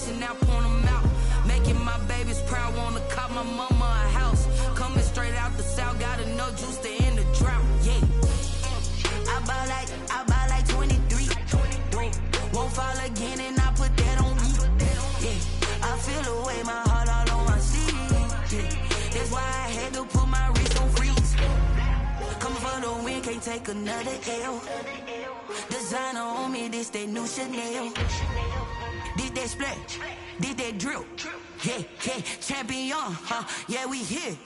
cash and now point them out. Making my babies proud, wanna cop my mama a house. Coming straight out the south, got enough juice to end the drought. Yeah, I buy like 23. Won't fall again and I put that on me. Yeah, I feel the way, my heart all on my sleeve. Yeah, that's why I had to put my wrist on freeze. Coming for the win, can't take another L. Designer on me, this that new Chanel. This that splash, this that drill. Yeah, yeah, champion, huh? Yeah, we here.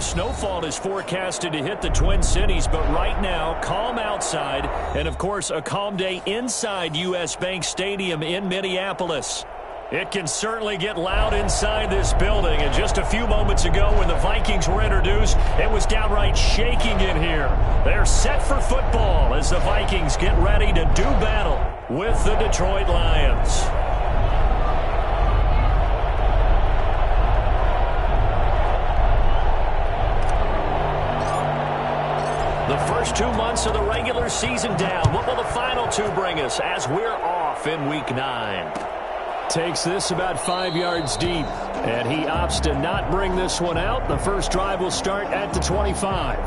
Snowfall is forecasted to hit the Twin Cities, but right now, calm outside, and of course, a calm day inside U.S. Bank Stadium in Minneapolis. It can certainly get loud inside this building, and just a few moments ago when the Vikings were introduced, it was downright shaking in here. They're set for football as the Vikings get ready to do battle with the Detroit Lions. The first 2 months of the regular season down. What will the final two bring us as we're off in Week 9? Takes this about 5 yards deep, and he opts to not bring this one out. The first drive will start at the 25.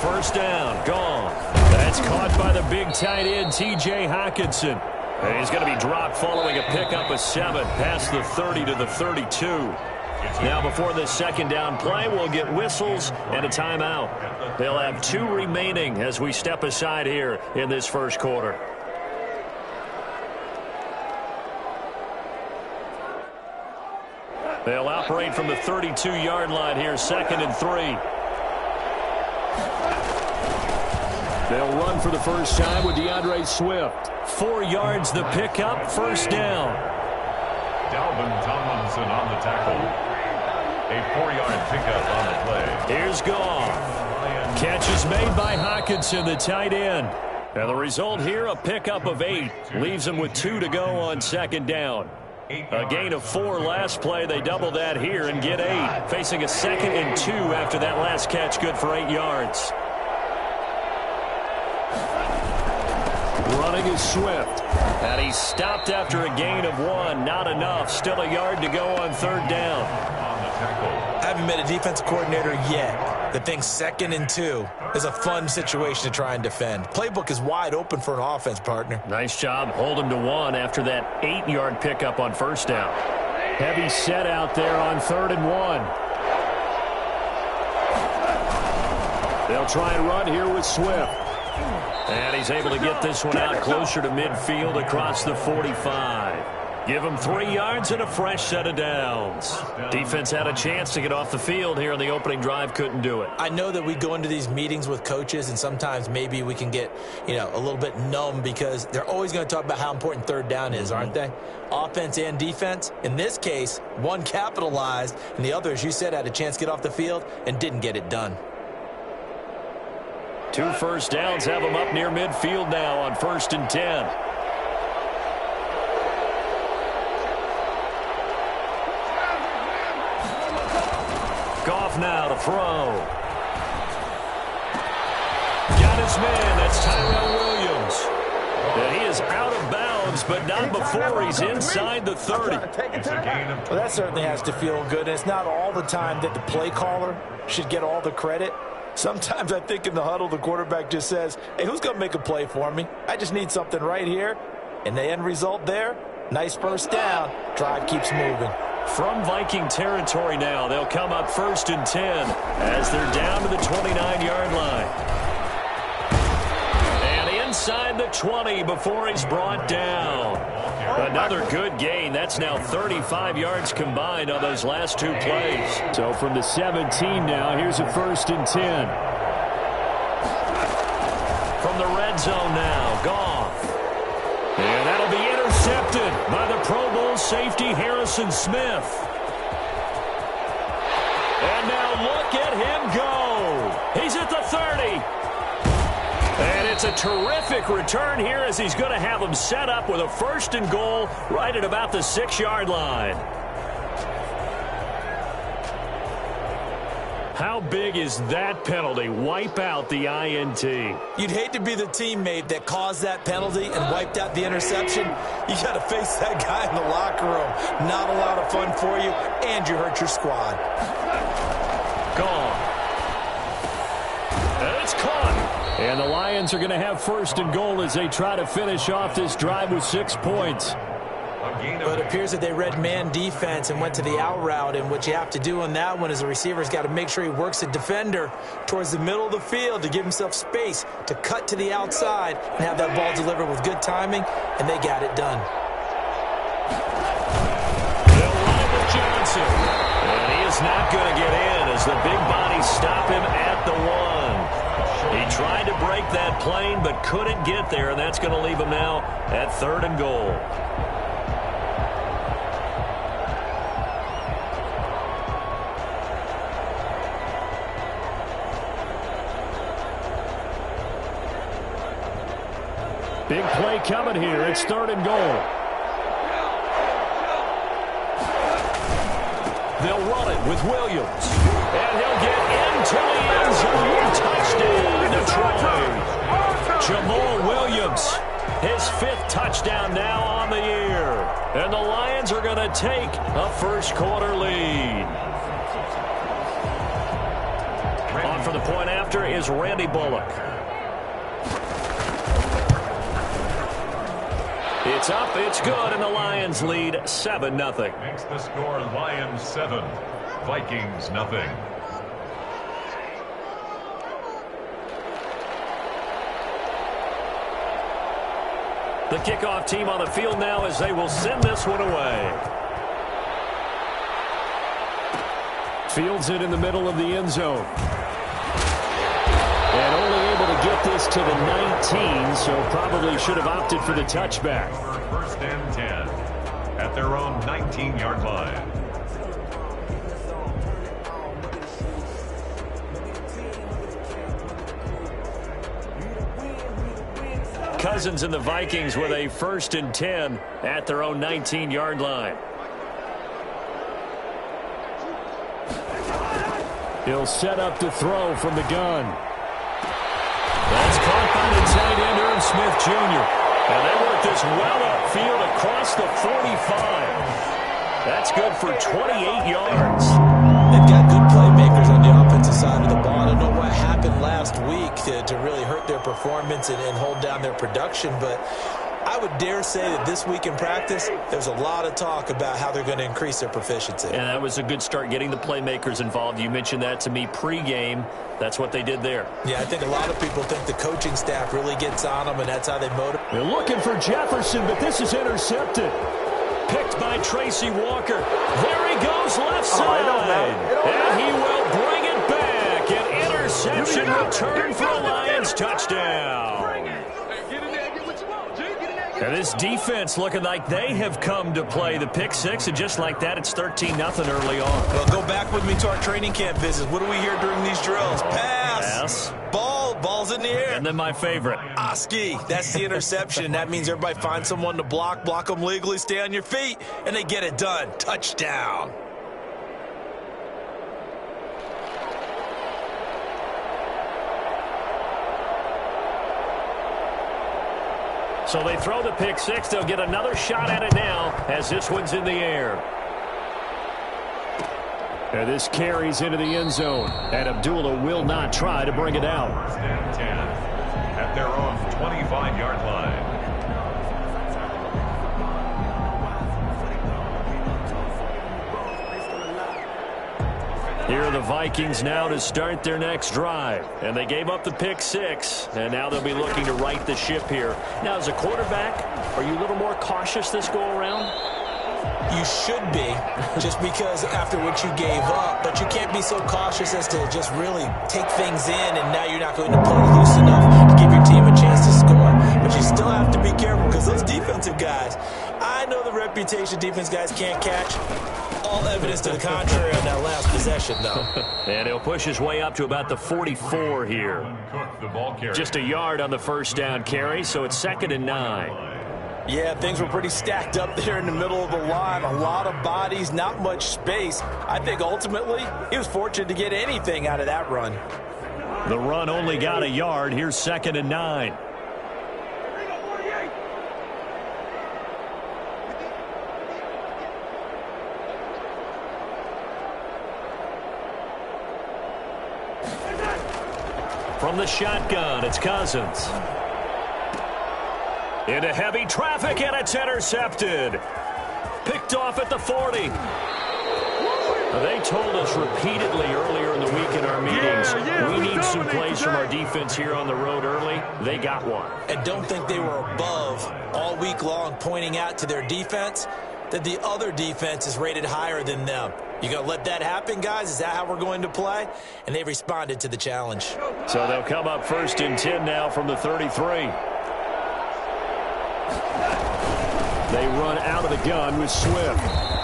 First down, gone. That's caught by the big tight end, T.J. Hockenson. And he's going to be dropped following a pickup of 7 past the 30 to the 32. Now before this second down play, we'll get whistles and a timeout. They'll have 2 remaining as we step aside here in this first quarter. They'll operate from the 32-yard line here, 2nd and 3. They'll run for the first time with DeAndre Swift. 4 yards the pickup, first down. Dalvin Tomlinson on the tackle. A 4-yard pickup on the play. Here's Goff. Catch is made by Hockenson, the tight end. And the result here, a pickup of 8. Leaves them with 2 to go on second down. A gain of 4 last play. They double that here and get 8. Facing a 2nd and 2 after that last catch, good for 8 yards. Running is Swift. And he's stopped after a gain of 1. Not enough. Still a yard to go on third down. I haven't met a defensive coordinator yet that thinks 2nd and 2 is a fun situation to try and defend. Playbook is wide open for an offense, partner. Nice job. Hold him to 1 after that 8-yard pickup on first down. Heavy set out there on 3rd and 1. They'll try and run here with Swift. And he's able to get this one out closer to midfield across the 45. Give them 3 yards and a fresh set of downs. Defense had a chance to get off the field here in the opening drive, couldn't do it. I know that we go into these meetings with coaches, and sometimes maybe we can get, a little bit numb because they're always going to talk about how important third down is, aren't they? Offense and defense. In this case, one capitalized, and the other, as you said, had a chance to get off the field and didn't get it done. 2 first downs have them up near midfield now on 1st and 10. Goff now to throw. Got his man. That's Tyrell Williams. And he is out of bounds, but not before he's inside the 30. Well, that certainly has to feel good. And it's not all the time that the play caller should get all the credit. Sometimes I think in the huddle, the quarterback just says, hey, who's going to make a play for me? I just need something right here. And the end result there, nice first down. Drive keeps moving. From Viking territory now, they'll come up 1st and 10 as they're down to the 29-yard line. And inside the 20 before he's brought down. Another good gain. That's now 35 yards combined on those last 2 plays. So from the 17 now, here's a 1st and 10. From the red zone now, Goff. And that'll be intercepted by the Pro Bowl safety Harrison Smith. And now look at him go. He's at the 30. And it's a terrific return here as he's going to have them set up with a 1st and goal right at about the 6-yard line. How big is that penalty? Wipe out the INT. You'd hate to be the teammate that caused that penalty and wiped out the interception. You got to face that guy in the locker room. Not a lot of fun for you, and you hurt your squad. Gone. And it's caught. And the Lions are going to have 1st and goal as they try to finish off this drive with 6 points. But it appears that they read man defense and went to the out route, and what you have to do on that one is the receiver's got to make sure he works the defender towards the middle of the field to give himself space to cut to the outside and have that ball delivered with good timing, and they got it done. They'll run it with Johnson. And he is not going to get in as the big bodies stop him at the 1. He tried to break that plane but couldn't get there, and that's going to leave him now at 3rd and goal. Big play coming here. It's 3rd and goal. They'll run it with Williams. And he'll get into the end zone. Touchdown, Detroit. Jamal Williams, his 5th touchdown now on the year. And the Lions are going to take a first-quarter lead. On for the point after is Randy Bullock. It's up, it's good, and the Lions lead 7-0. Makes the score Lions 7, Vikings nothing. The kickoff team on the field now as they will send this one away. Fields it in the middle of the end zone. And only able to get this to the 19, so probably should have opted for the touchback. 1st and 10 at their own 19-yard line. Cousins and the Vikings with a 1st and 10 at their own 19-yard line. He'll set up to throw from the gun. That's caught by the tight end, Irv Smith Jr. And they work this well upfield across the 45. That's good for 28 yards. They've got good playmakers on the offensive side of the ball. I don't know what happened last week to really hurt their performance and hold down their production, but I would dare say that this week in practice, there's a lot of talk about how they're going to increase their proficiency. And that was a good start, getting the playmakers involved. You mentioned that to me pregame. That's what they did there. Yeah, I think a lot of people think the coaching staff really gets on them, and that's how they motivate. They're looking for Jefferson, but this is intercepted. Picked by Tracy Walker. There he goes left side. And he will bring it back. An interception return for a Lions touchdown. And this defense looking like they have come to play the pick six, and just like that, it's 13-0 early on. Well, go back with me to our training camp visits. What do we hear during these drills? Pass. Ball's in the air. And then my favorite. Oski, that's the interception. That means everybody finds someone to block them legally, stay on your feet, and they get it done. Touchdown. So they throw the pick six. They'll get another shot at it now as this one's in the air. And this carries into the end zone. And Abdullah will not try to bring it out. First and 10 at their own 25-yard line. Here are the Vikings now to start their next drive. And they gave up the pick six, and now they'll be looking to right the ship here. Now, as a quarterback, are you a little more cautious this go-around? You should be, just because after what you gave up, but you can't be so cautious as to just really take things in, and now you're not going to play loose enough to give your team a chance to score. But you still have to be careful because those defensive guys, I know the reputation defense guys can't catch. All evidence to the contrary on that last possession, though. And he'll push his way up to about the 44 here. Cook, the ball carrier. Just a yard on the first down carry, so it's 2nd and 9. Yeah, things were pretty stacked up there in the middle of the line. A lot of bodies, not much space. I think ultimately he was fortunate to get anything out of that run. The run only got a yard. Here's 2nd and 9. From the shotgun, it's Cousins. Into heavy traffic, and it's intercepted. Picked off at the 40. They told us repeatedly earlier in the week in our meetings, we need some plays from our defense here on the road early. They got one. And don't think they were above all week long pointing out to their defense that the other defense is rated higher than them. You going to let that happen, guys? Is that how we're going to play? And they responded to the challenge. So they'll come up 1st and 10 now from the 33. They run out of the gun with Swift.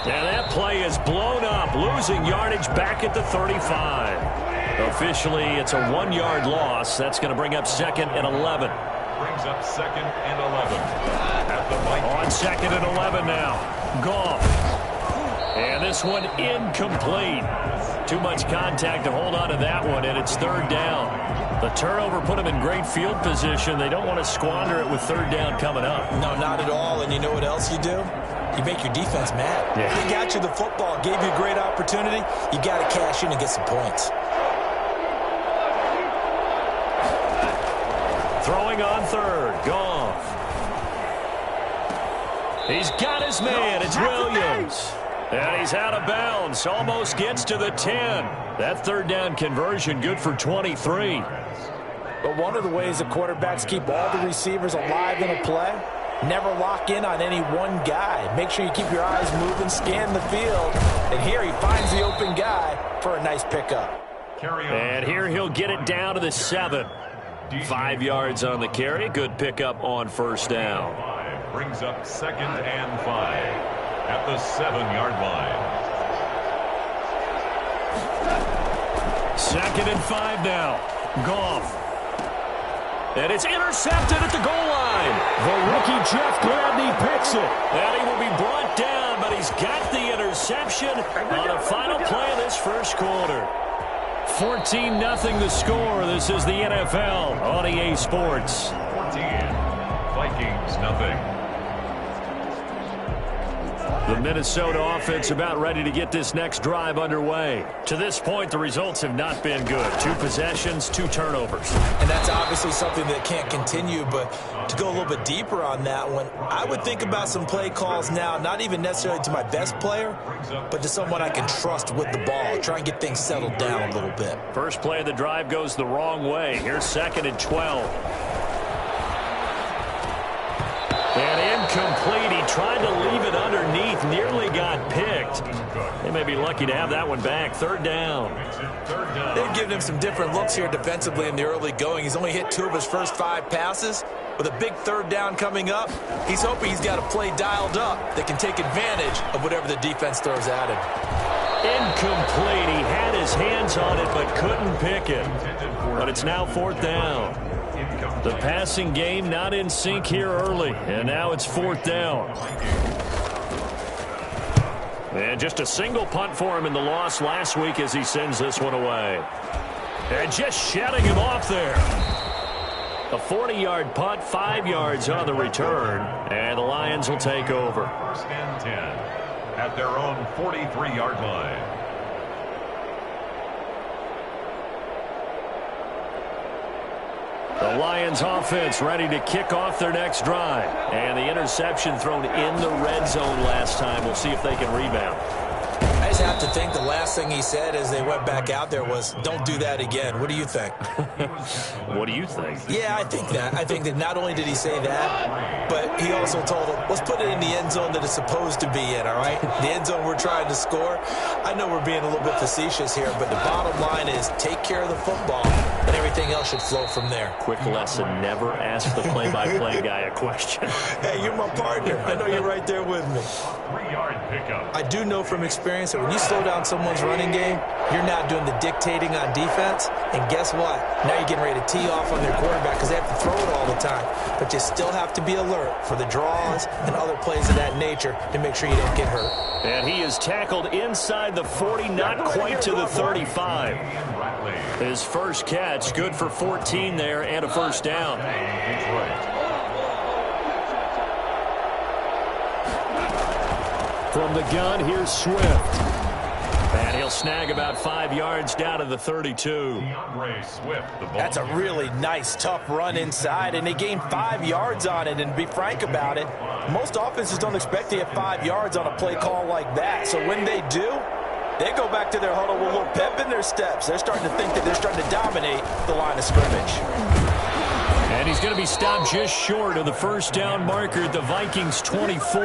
And that play is blown up, losing yardage back at the 35. Officially, it's a 1-yard loss. That's going to bring up 2nd and 11. Brings up 2nd and 11. At the Vikings. On 2nd and 11 now. Goff. And this one incomplete. Too much contact to hold on to that one, and it's 3rd down. The turnover put them in great field position. They don't want to squander it with 3rd down coming up. No, not at all. And you know what else you do? You make your defense mad. Yeah. They got you the football, gave you a great opportunity. You got to cash in and get some points. Throwing on 3rd. Goff. He's got his man. It's Williams. And he's out of bounds. Almost gets to the 10. That 3rd down conversion good for 23. But one of the ways the quarterbacks keep all the receivers alive in a play, never lock in on any one guy. Make sure you keep your eyes moving, scan the field. And here he finds the open guy for a nice pickup. And here he'll get it down to the 7. 5 yards on the carry. Good pickup on 1st down. Brings up 2nd and 5 at the 7-yard line. 2nd and 5 now. Goff. And it's intercepted at the goal line. The rookie Jeff Gladney picks it. And he will be brought down, but he's got the interception on the final play of this first quarter. 14-0 the score. This is the NFL on EA Sports. 14. Vikings nothing. The Minnesota offense about ready to get this next drive underway. To this point, the results have not been good. 2 possessions, 2 turnovers. And that's obviously something that can't continue, but to go a little bit deeper on that one, I would think about some play calls now, not even necessarily to my best player, but to someone I can trust with the ball. Try and get things settled down a little bit. First play of the drive goes the wrong way. Here's 2nd and 12. And incomplete. He tried to leave it underneath, nearly got picked. They may be lucky to have that one back. Third down. They've given him some different looks here defensively in the early going. He's only hit 2 of his first 5 passes. With a big third down coming up, he's hoping he's got a play dialed up that can take advantage of whatever the defense throws at him. Incomplete. He had his hands on it but couldn't pick it. But it's now 4th down. The passing game not in sync here early, and now it's 4th down. And just a single punt for him in the loss last week as he sends this one away. And just shedding him off there. A 40-yard punt, 5 yards on the return, and the Lions will take over. 1st and 10 at their own 43-yard line. The Lions offense ready to kick off their next drive. And the interception thrown in the red zone last time. We'll see if they can rebound. I just have to think the last thing he said as they went back out there was, don't do that again. What do you think? What do you think? Yeah, I think that. I think that not only did he say that, but he also told them, let's put it in the end zone that it's supposed to be in, all right? The end zone we're trying to score. I know we're being a little bit facetious here, but the bottom line is take care of the football, and everything else should flow from there. Quick lesson, never ask the play-by-play guy a question. Hey, you're my partner. I know you're right there with me. 3-yard pickup. I do know from experience that when you slow down someone's running game, you're not doing the dictating on defense. And guess what? Now you're getting ready to tee off on their quarterback because they have to throw it all the time. But you still have to be alert for the draws and other plays of that nature to make sure you don't get hurt. And he is tackled inside the 40, not quite to the 35. His first catch, good for 14 there and a first down. From the gun, here's Swift. And he'll snag about 5 yards down to the 32. That's a really nice, tough run inside, and they gained 5 yards on it. And to be frank about it, most offenses don't expect to get 5 yards on a play call like that. So when they do, they go back to their huddle with a little pep in their steps. They're starting to think that they're starting to dominate the line of scrimmage. And he's going to be stopped just short of the first down marker at the Vikings 24.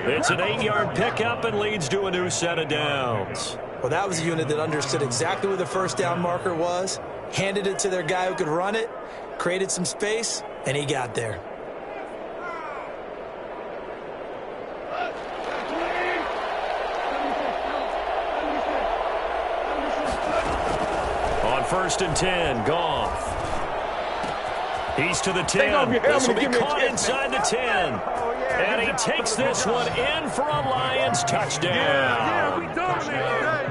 It's an 8-yard pickup and leads to a new set of downs. Well, that was a unit that understood exactly where the first down marker was, handed it to their guy who could run it, created some space, and he got there. On 1st and 10, Goff. He's to the 10. This will be caught inside the 10. And he takes this one in for a Lions touchdown.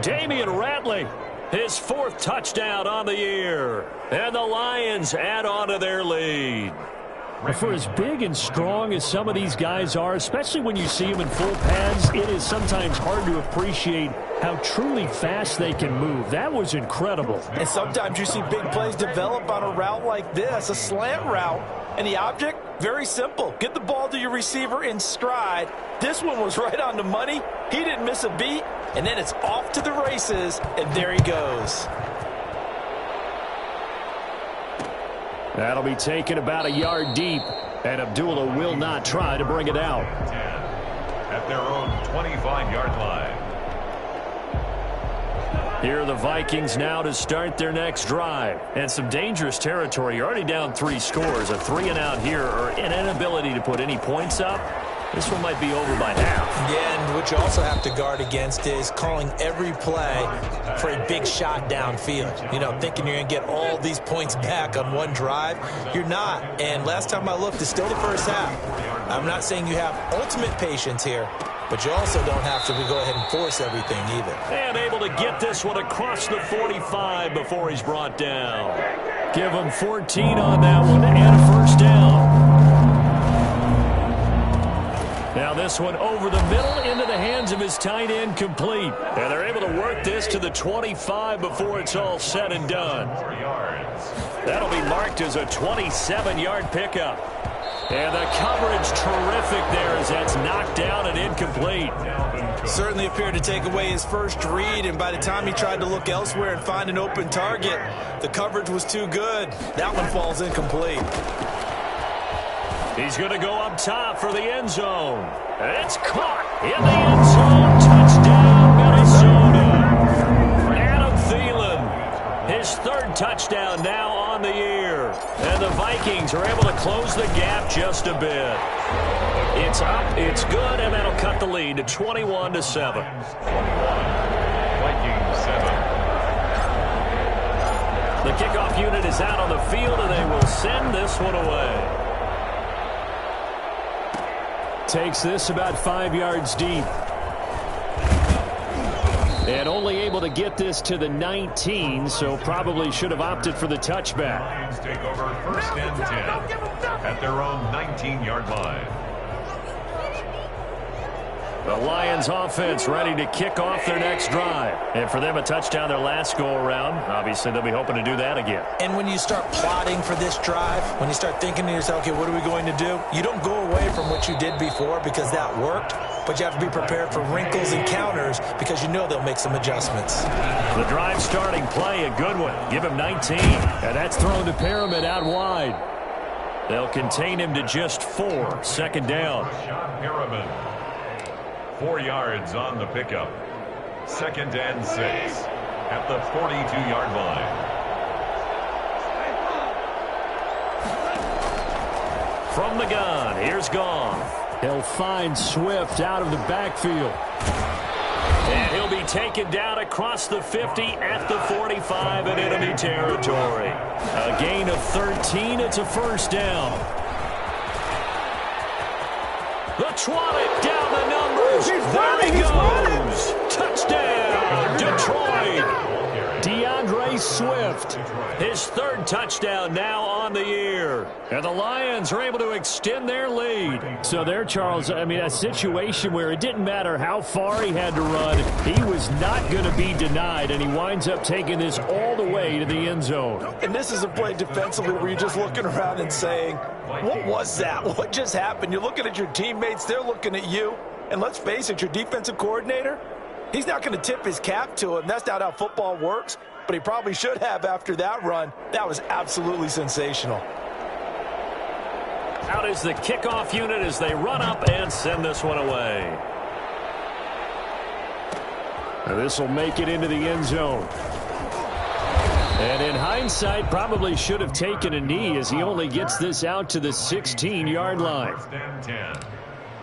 Damian Ratley, his 4th touchdown on the year. And the Lions add on to their lead. For as big and strong as some of these guys are, especially when you see them in full pads, it is sometimes hard to appreciate how truly fast they can move. That was incredible. And sometimes you see big plays develop on a route like this, a slant route. And the object, very simple. Get the ball to your receiver in stride. This one was right on the money. He didn't miss a beat. And then it's off to the races, and there he goes. That'll be taken about a yard deep, and Abdullah will not try to bring it out. At their own 25-yard line. Here are the Vikings now to start their next drive. And some dangerous territory. You're already down 3 scores. A 3-and-out here, or an inability to put any points up. This one might be over by half. Yeah, and what you also have to guard against is calling every play for a big shot downfield. You know, thinking you're going to get all these points back on one drive. You're not. And last time I looked, it's still the first half. I'm not saying you have ultimate patience here, but you also don't have to go ahead and force everything either. And able to get this one across the 45 before he's brought down. Give him 14 on that one and a first down. Now this one over the middle into the hands of his tight end, complete. And they're able to work this to the 25 before it's all said and done. That'll be marked as a 27-yard pickup. And the coverage terrific there as that's knocked down and incomplete. Certainly appeared to take away his first read, and by the time he tried to look elsewhere and find an open target, the coverage was too good. That one falls incomplete. He's going to go up top for the end zone. It's caught in the end zone. Touchdown, Minnesota. Adam Thielen, his third touchdown now on the year. And the Vikings are able to close the gap just a bit. It's up, it's good, and that'll cut the lead to 21-7. 21, Vikings 7. The kickoff unit is out on the field, and they will send this one away. Takes this about 5 yards deep. And only able to get this to the 19, so probably should have opted for the touchback. Lions take over first and 10 at their own 19-yard line. The Lions offense ready to kick off their next drive. And for them, a touchdown their last go-around. Obviously, they'll be hoping to do that again. And when you start plotting for this drive, when you start thinking to yourself, okay, what are we going to do? You don't go away from what you did before because that worked, but you have to be prepared for wrinkles and counters because you know they'll make some adjustments. The drive starting play, a good one. Give him 19. And that's thrown to Pyramid out wide. They'll contain him to just 4. Second down. Sean Pyramid. 4 yards on the pickup. Second and 6 at the 42-yard line. From the gun, here's Gone. He'll find Swift out of the backfield. And he'll be taken down across the 50 at the 45 in enemy territory. A gain of 13. It's a first down. The 20 down the numbers. There he goes. Touchdown, Detroit. DeAndre Swift. His third touchdown now on the year. And the Lions are able to extend their lead. So there, Charles, I mean, a situation where it didn't matter how far he had to run. He was not going to be denied, and he winds up taking this all the way to the end zone. And this is a play defensively where you're just looking around and saying, what was that? What just happened? You're looking at your teammates. They're looking at you. And let's face it, your defensive coordinator, he's not going to tip his cap to him. That's not how football works. But he probably should have after that run. That was absolutely sensational. Out is the kickoff unit as they run up and send this one away. This will make it into the end zone. And in hindsight, probably should have taken a knee as he only gets this out to the 16-yard line. First and 10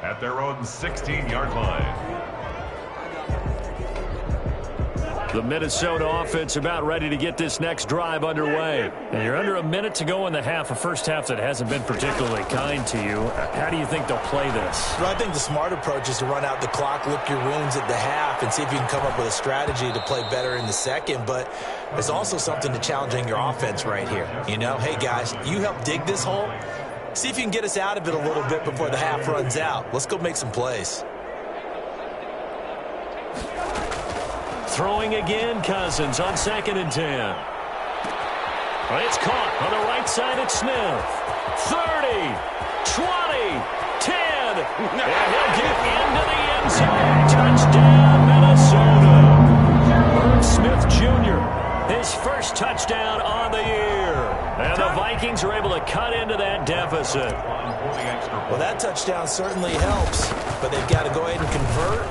at their own 16-yard line. The Minnesota offense about ready to get this next drive underway. And you're under a minute to go in the half, a first half that hasn't been particularly kind to you. How do you think they'll play this? Well, I think the smart approach is to run out the clock, lick your wounds at the half, and see if you can come up with a strategy to play better in the second. But there's also something to challenging your offense right here. You know, hey, guys, you help dig this hole. See if you can get us out of it a little bit before the half runs out. Let's go make some plays. Throwing again, Cousins on 2nd and 10. It's caught on the right side at Smith. 30, 20, 10. And he'll get into the end zone. Touchdown, Minnesota. Herb Smith Jr., his first touchdown on the year. And the Vikings are able to cut into that deficit. Well, that touchdown certainly helps, but they've got to go ahead and convert,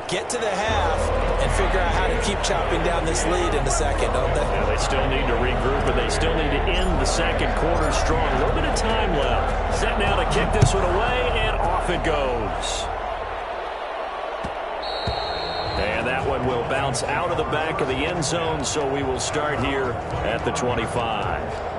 get to the half, and figure out how to keep chopping down this lead in the second, don't they? Yeah, they still need to regroup, but they still need to end the second quarter strong. A little bit of time left. Set now to kick this one away, and off it goes. And that one will bounce out of the back of the end zone, so we will start here at the 25.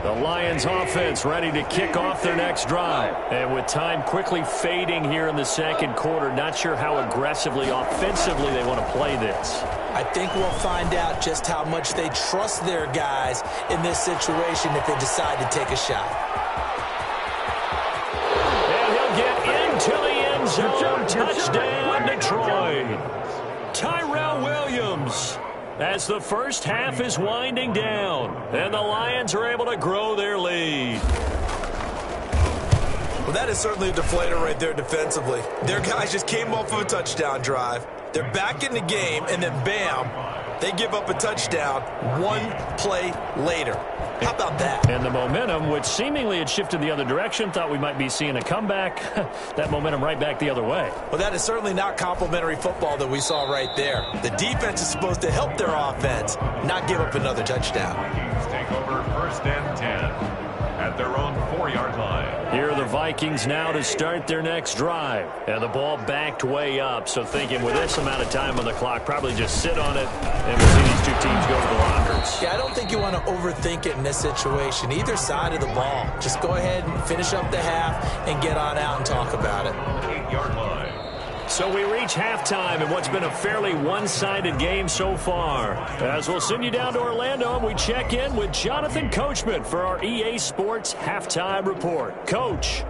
The Lions offense ready to kick off their next drive. And with time quickly fading here in the second quarter, not sure how aggressively, offensively they want to play this. I think we'll find out just how much they trust their guys in this situation if they decide to take a shot. And he'll get into the end zone. Touchdown, Detroit. Tyrell Williams. As the first half is winding down, and the Lions are able to grow their lead. Well, that is certainly a deflator right there defensively. Their guys just came off of a touchdown drive. They're back in the game, and then bam, They give up a touchdown one play later. How about that? And the momentum, which seemingly had shifted the other direction, thought we might be seeing a comeback. That momentum right back the other way. Well, that is certainly not complimentary football that we saw right there. The defense is supposed to help their offense, not give up another touchdown. Vikings take over 1st and 10 at their own 4-yard line. Here are the Vikings now to start their next drive. And the ball backed way up, so thinking with this amount of time on the clock, probably just sit on it, and we'll see these two teams go to the lockers. Yeah, I don't think you want to overthink it in this situation. Either side of the ball. Just go ahead and finish up the half and get on out and talk about it. 8-yard line. So we reach halftime in what's been a fairly one-sided game so far. As we'll send you down to Orlando, and we check in with Jonathan Coachman for our EA Sports Halftime Report. Coach.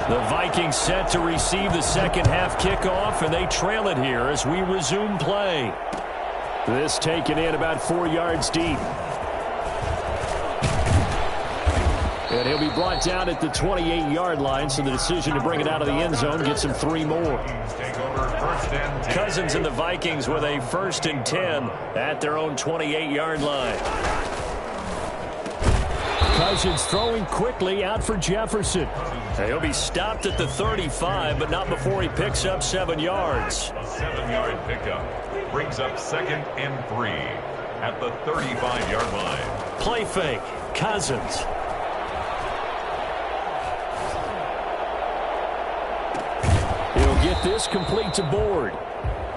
The Vikings set to receive the second half kickoff, and they trail it here as we resume play. This taken in about 4 yards deep. And he'll be brought down at the 28-yard line, so the decision to bring it out of the end zone gets him 3 more. Take over 1st and 10. Cousins and the Vikings with a 1st and 10 at their own 28-yard line. Cousins throwing quickly out for Jefferson. He'll be stopped at the 35, but not before he picks up 7 yards. A 7-yard pickup brings up 2nd and 3 at the 35-yard line. Play fake. Cousins. He'll get this complete to Board.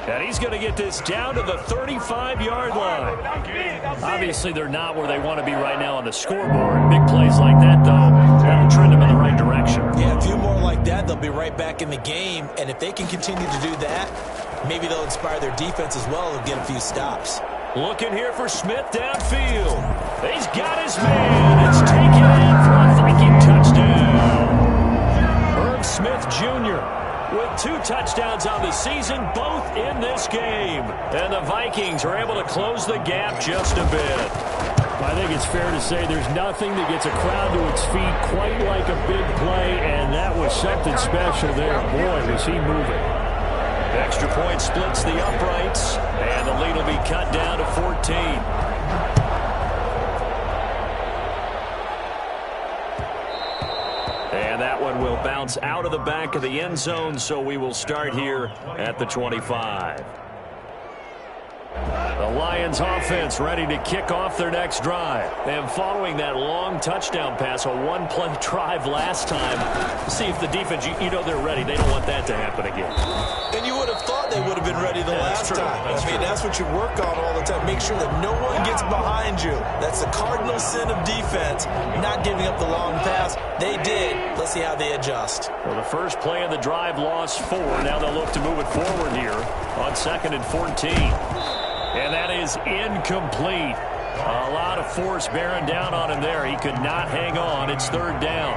And he's going to get this down to the 35-yard line. Obviously, they're not where they want to be right now on the scoreboard. Big plays like that, though, that'll trend them in the right direction. Yeah, a few more like that, they'll be right back in the game. And if they can continue to do that, maybe they'll inspire their defense as well and get a few stops. Looking here for Smith downfield. He's got his man. It's taken in for a Viking touchdown. Herb Smith Jr. with 2 touchdowns on the season, both in this game. And the Vikings are able to close the gap just a bit. I think it's fair to say there's nothing that gets a crowd to its feet quite like a big play, and that was something special there. Boy, was he moving. Extra point splits the uprights, and the lead will be cut down to 14. And that one will bounce out of the back of the end zone, so we will start here at the 25. The Lions offense ready to kick off their next drive. And following that long touchdown pass, a one-play drive last time, see if the defense, you know they're ready. They don't want that to happen again. And you would have thought they would have been ready the last time. That's what you work on all the time. Make sure that no one gets behind you. That's the cardinal sin of defense, not giving up the long pass. They did. Let's see how they adjust. Well, the first play of the drive lost 4. Now they'll look to move it forward here on 2nd and 14. And that is incomplete. A lot of force bearing down on him there. He could not hang on. It's 3rd down.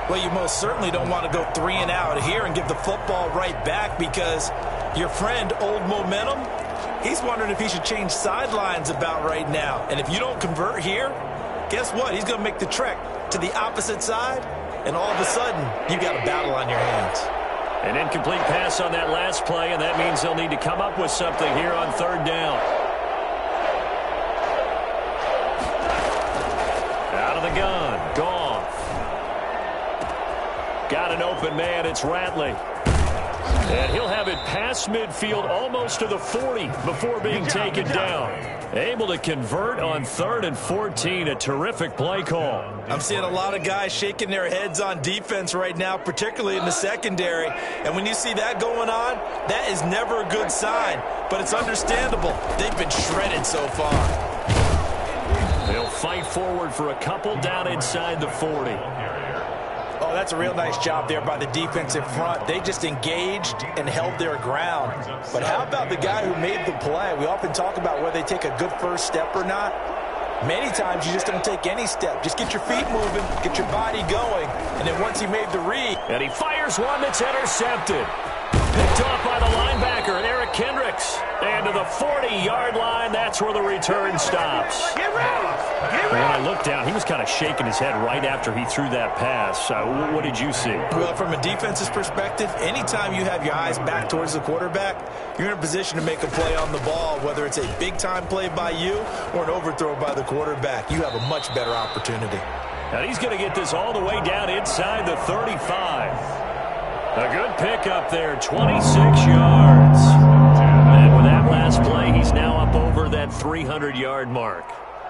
Well, you most certainly don't want to go 3 and out here and give the football right back, because your friend, Old Momentum, he's wondering if he should change sidelines about right now. And if you don't convert here, guess what? He's going to make the trek to the opposite side, and all of a sudden, you got a battle on your hands. An incomplete pass on that last play, and that means they'll need to come up with something here on 3rd down. Out of the gun. Goff. Got an open man. It's Ratley. And he'll have it past midfield almost to the 40 before being taken down. Able to convert on 3rd and 14. A terrific play call. I'm seeing a lot of guys shaking their heads on defense right now, particularly in the secondary. And when you see that going on, that is never a good sign. But it's understandable. They've been shredded so far. They'll fight forward for a couple down inside the 40. Oh, that's a real nice job there by the defensive front. They just engaged and held their ground. But how about the guy who made the play? We often talk about whether they take a good first step or not. Many times you just don't take any step. Just get your feet moving, get your body going, and then once he made the read. And he fires one that's intercepted. Picked off by the linebacker, Eric Kendricks. And to the 40-yard line, that's where the return stops. Get ready! Get ready! Well, I looked down, he was kind of shaking his head right after he threw that pass. What did you see? Well, from a defense's perspective, anytime you have your eyes back towards the quarterback, you're in a position to make a play on the ball, whether it's a big-time play by you or an overthrow by the quarterback. You have a much better opportunity. And he's going to get this all the way down inside the 35. A good pickup there, 26 yards. And with that last play, he's now up over that 300-yard mark.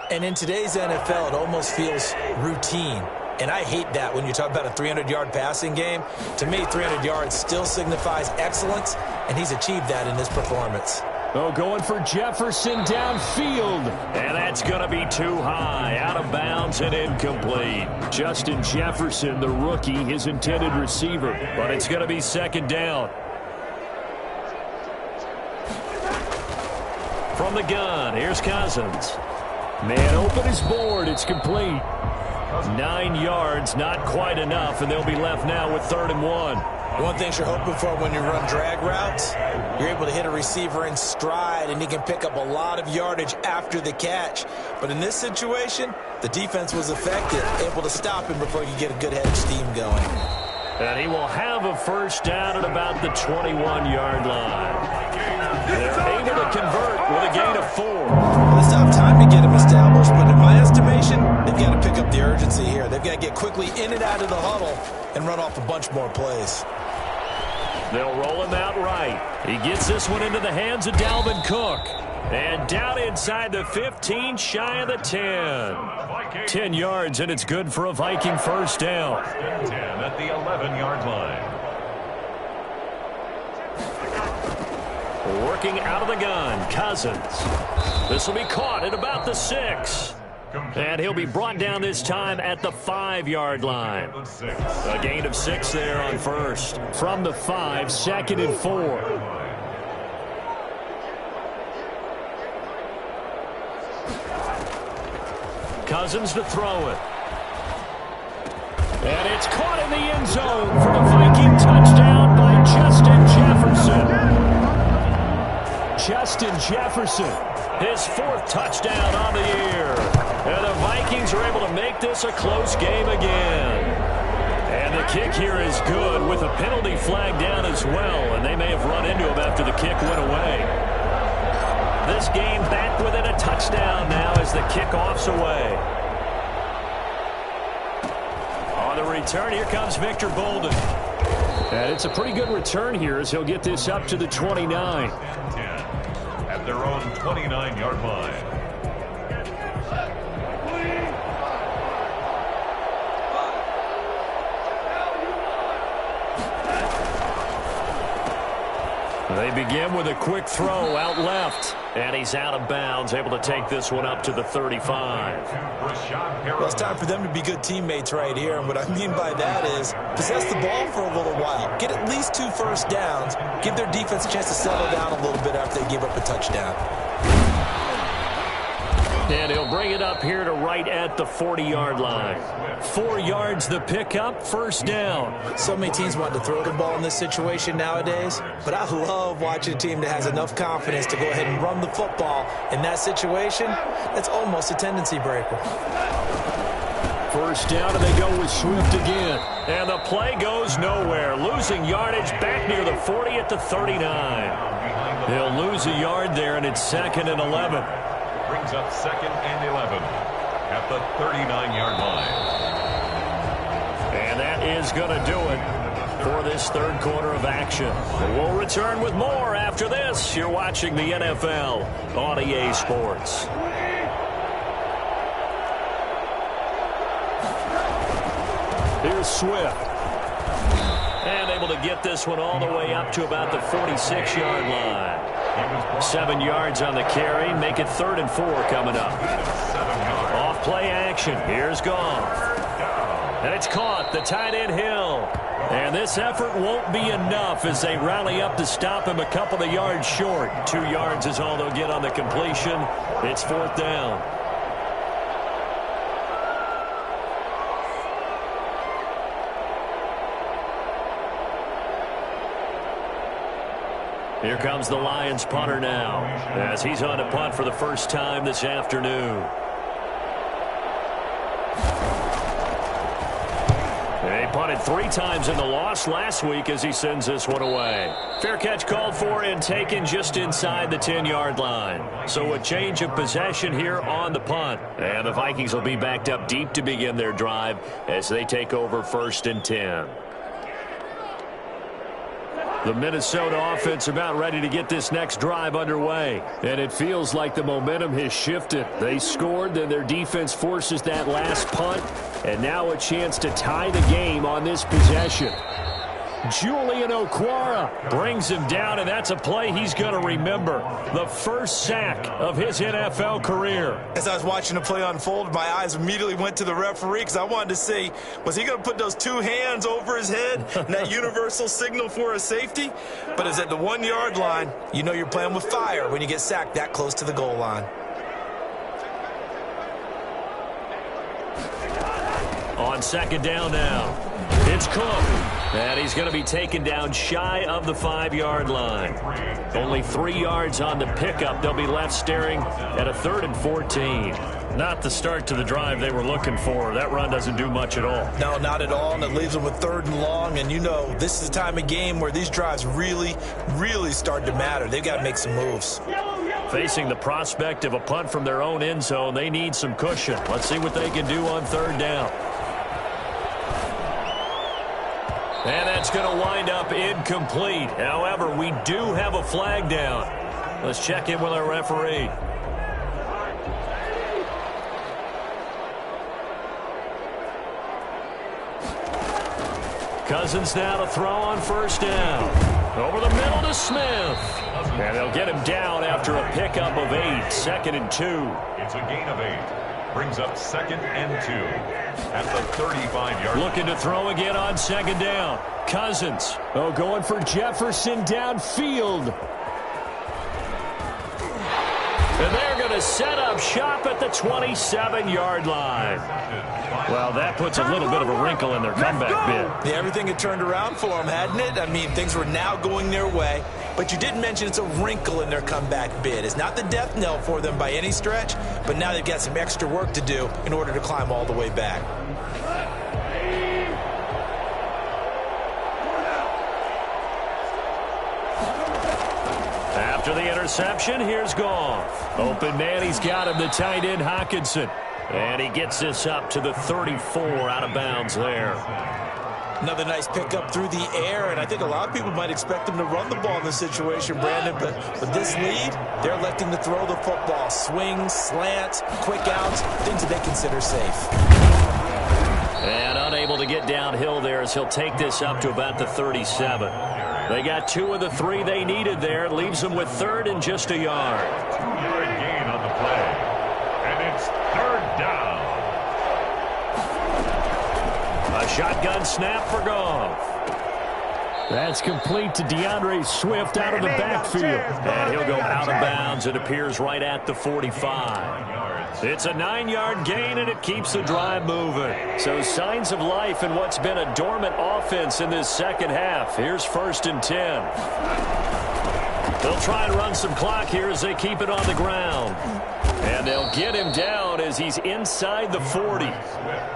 And in today's NFL, it almost feels routine. And I hate that when you talk about a 300-yard passing game. To me, 300 yards still signifies excellence, and he's achieved that in this performance. Oh, going for Jefferson downfield. And that's going to be too high, out of bounds and incomplete. Justin Jefferson, the rookie, his intended receiver. But it's going to be second down. From the gun, here's Cousins. Man open is board. It's complete. 9 yards, not quite enough, and they'll be left now with 3rd and 1. One thing you're hoping for when you run drag routes, you're able to hit a receiver in stride, and he can pick up a lot of yardage after the catch. But in this situation, the defense was effective, able to stop him before you get a good head of steam going. And he will have a first down at about the 21-yard line. They're able to convert with a gain of 4. Well, it's not time to get him established, but in my estimation, they've got to pick up the urgency here. They've got to get quickly in and out of the huddle and run off a bunch more plays. They'll roll him out right. He gets this one into the hands of Dalvin Cook. And down inside the 15, shy of the 10. 10 yards, and it's good for a Viking first down. 10 at the 11-yard line. Working out of the gun, Cousins. This will be caught at about the 6. And he'll be brought down this time at the 5-yard line. A gain of 6 there on first. From the 5, 2nd and 4. Cousins to throw it. And it's caught in the end zone for the Viking touchdown by Justin Jefferson. Justin Jefferson, his 4th touchdown on the year. And the Vikings are able to make this a close game again. And the kick here is good with a penalty flag down as well. And they may have run into him after the kick went away. This game back within a touchdown now as the kickoff's away. On the return, here comes Victor Bolden. And it's a pretty good return here as he'll get this up to the 29. 10 at their own 29-yard line. They begin with a quick throw out left. And he's out of bounds, able to take this one up to the 35. Well, it's time for them to be good teammates right here. And what I mean by that is possess the ball for a little while. Get at least 2 first downs. Give their defense a chance to settle down a little bit after they give up a touchdown. And he'll bring it up here to right at the 40-yard line. 4 yards the pickup, first down. So many teams want to throw the ball in this situation nowadays, but I love watching a team that has enough confidence to go ahead and run the football. In that situation, that's almost a tendency breaker. First down, and they go with Swift again. And the play goes nowhere. Losing yardage back near the 40 at the 39. He'll lose a yard there, and it's 2nd and 11. Brings up 2nd and 11 at the 39-yard line. And that is going to do it for this 3rd quarter of action. We'll return with more after this. You're watching the NFL on EA Sports. Here's Swift. And able to get this one all the way up to about the 46-yard line. 7 yards on the carry. Make it 3rd and 4 coming up. Off play action. Here's Goff. And it's caught. The tight end Hill. And this effort won't be enough as they rally up to stop him a couple of yards short. 2 yards is all they'll get on the completion. It's 4th down. Here comes the Lions punter now as he's on to punt for the first time this afternoon. They punted 3 times in the loss last week as he sends this one away. Fair catch called for and taken just inside the 10-yard line. So a change of possession here on the punt. And the Vikings will be backed up deep to begin their drive as they take over 1st and 10. The Minnesota offense about ready to get this next drive underway. And it feels like the momentum has shifted. They scored, then their defense forces that last punt. And now a chance to tie the game on this possession. Julian Okwara brings him down, and that's a play he's going to remember. The first sack of his NFL career. As I was watching the play unfold, my eyes immediately went to the referee because I wanted to see, was he going to put those 2 hands over his head and that universal signal for a safety? But it's at the 1-yard line. You know you're playing with fire when you get sacked that close to the goal line. On 2nd down now, it's Cook. And he's going to be taken down shy of the 5-yard line. Only 3 yards on the pickup. They'll be left staring at a 3rd and 14. Not the start to the drive they were looking for. That run doesn't do much at all. No, not at all, and it leaves them with 3rd and long. And you know, this is the time of game where these drives really, really start to matter. They've got to make some moves. Facing the prospect of a punt from their own end zone, they need some cushion. Let's see what they can do on 3rd down. And that's going to wind up incomplete. However, we do have a flag down. Let's check in with our referee. Cousins now to throw on 1st down. Over the middle to Smith. And they'll get him down after a pickup of 8. 2nd and 2. It's a gain of 8. Brings up 2nd and 2 at the 35-yard line. Looking to throw again on 2nd down. Cousins. Oh, going for Jefferson downfield. And they're going to set up shop at the 27-yard line. Well, that puts a little bit of a wrinkle in their comeback bid. Yeah, everything had turned around for them, hadn't it? I mean, things were now going their way. But you didn't mention it's a wrinkle in their comeback bid. It's not the death knell for them by any stretch, but now they've got some extra work to do in order to climb all the way back. After the interception, here's Goff. Open man, he's got him, the tight end Hockenson. And he gets this up to the 34, out of bounds there. Another nice pickup through the air, and I think a lot of people might expect them to run the ball in this situation, Brandon, but with this lead, they're electing to throw the football. Swings, slants, quick outs, things that they consider safe. And unable to get downhill there as he'll take this up to about the 37. They got 2 of the 3 they needed there. It leaves them with 3rd and just a yard. 2-yard gain on the play. And it's 3rd down. A shotgun snap for Goff. That's complete to DeAndre Swift out of the backfield. And he'll go out of bounds. It appears right at the 45. It's a 9-yard gain, and it keeps the drive moving. So signs of life in what's been a dormant offense in this second half. Here's 1st and 10. They'll try and run some clock here as they keep it on the ground. And they'll get him down as he's inside the 40.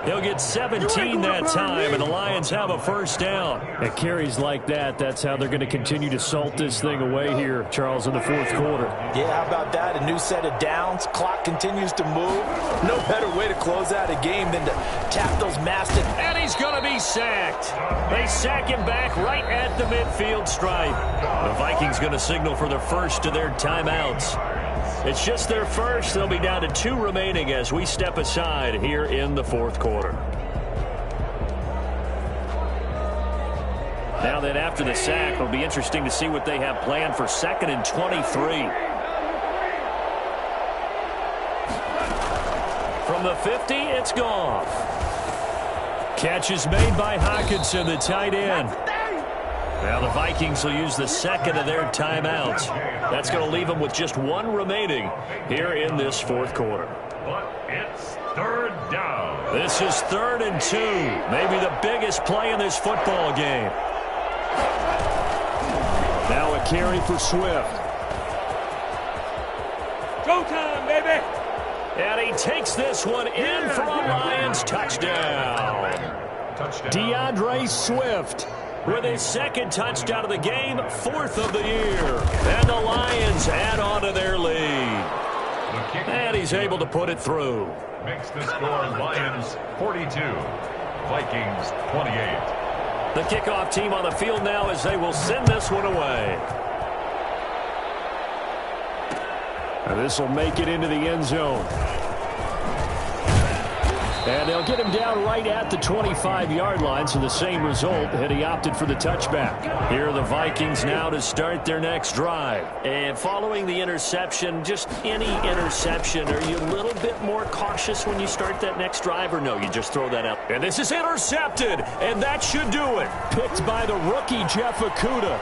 He'll get 17 that time, and the Lions have a 1st down. At carries like that, that's how they're going to continue to salt this thing away here, Charles, in the 4th quarter. Yeah, how about that? A new set of downs. Clock continues to move. No better way to close out a game than to tap those mastiff. And he's going to be sacked. They sack him back right at the midfield stripe. The Vikings going to signal for the first of their timeouts. It's just their first. They'll be down to 2 remaining as we step aside here in the 4th quarter. Now then, after the sack, it'll be interesting to see what they have planned for 2nd and 23. From the 50, it's Goff. Catch is made by Hockenson, the tight end. Now the Vikings will use the 2nd of their timeouts. That's going to leave them with just 1 remaining here in this 4th quarter. But it's 3rd down. This is 3rd and 2. Maybe the biggest play in this football game. Now a carry for Swift. Go time, baby. And he takes this one in for a Lions touchdown. Touchdown. DeAndre Swift with his second touchdown of the game, 4th of the year. And the Lions add on to their lead. And he's able to put it through. Makes the score Lions 42, Vikings 28. The kickoff team on the field now as they will send this one away. And this will make it into the end zone. And they'll get him down right at the 25-yard line, so the same result had he opted for the touchback. Here are the Vikings now to start their next drive. And following the interception, just any interception, are you a little bit more cautious when you start that next drive, or no, you just throw that out? And this is intercepted, and that should do it. Picked by the rookie, Jeff Okudah.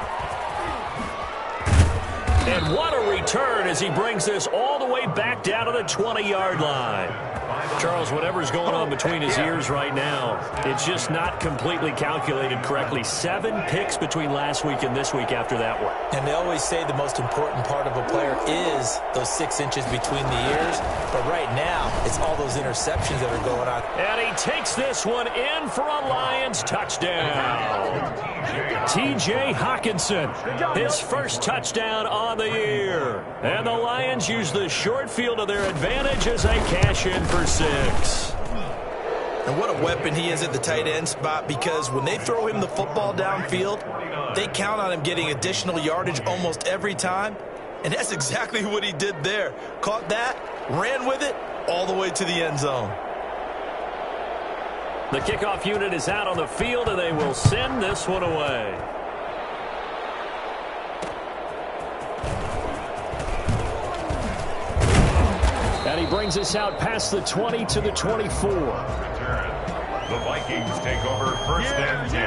And what a return as he brings this all the way back down to the 20-yard line. Charles, whatever's going on between his ears right now, it's just not completely calculated correctly. 7 picks between last week and this week after that one. And they always say the most important part of a player is those 6 inches between the ears. But right now, it's all those interceptions that are going on. And he takes this one in for a Lions touchdown. T.J. Hockenson, his first touchdown on the year. And the Lions use the short field to their advantage as they cash in for 6. And what a weapon he is at the tight end spot, because when they throw him the football downfield, they count on him getting additional yardage almost every time. And that's exactly what he did there. Caught that, ran with it, all the way to the end zone. The kickoff unit is out on the field, and they will send this one away. And he brings us out past the 20 to the 24. The Vikings take over first and 10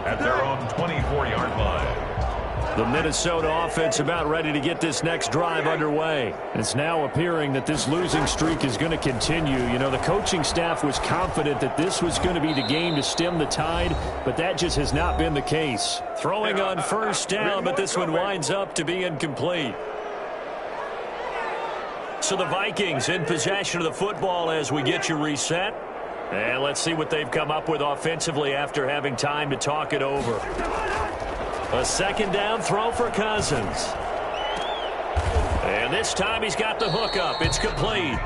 at their own 24-yard line. The Minnesota offense about ready to get this next drive underway. It's now appearing that this losing streak is going to continue. You know, the coaching staff was confident that this was going to be the game to stem the tide, but that just has not been the case. Throwing on first down, but this one winds up to be incomplete. So the Vikings in possession of the football as we get you reset. And let's see what they've come up with offensively after having time to talk it over. A second down throw for Cousins. And this time he's got the hook up. It's complete.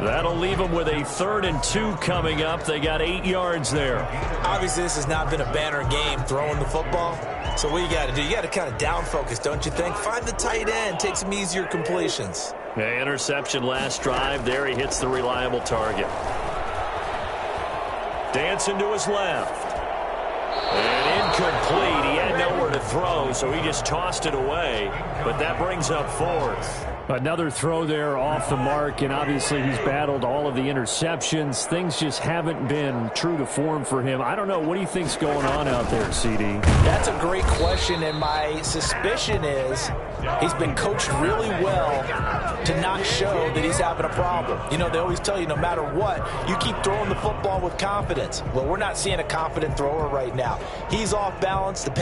That'll leave them with a 3rd and 2 coming up. They got 8 yards there. Obviously, this has not been a banner game throwing the football. So what you got to do, you got to kind of down focus, don't you think? Find the tight end, take some easier completions. Yeah, interception last drive. There he hits the reliable target. Dancing to his left. And incomplete. He had nowhere to throw, so he just tossed it away. But that brings up 4th. Another throw there off the mark, and obviously he's battled all of the interceptions. Things just haven't been true to form for him. I don't know. What do you think's going on out there, CD? That's a great question, and my suspicion is he's been coached really well to not show that he's having a problem. You know, they always tell you no matter what, you keep throwing the football with confidence. Well, we're not seeing a confident thrower right now. He's off balance. The pass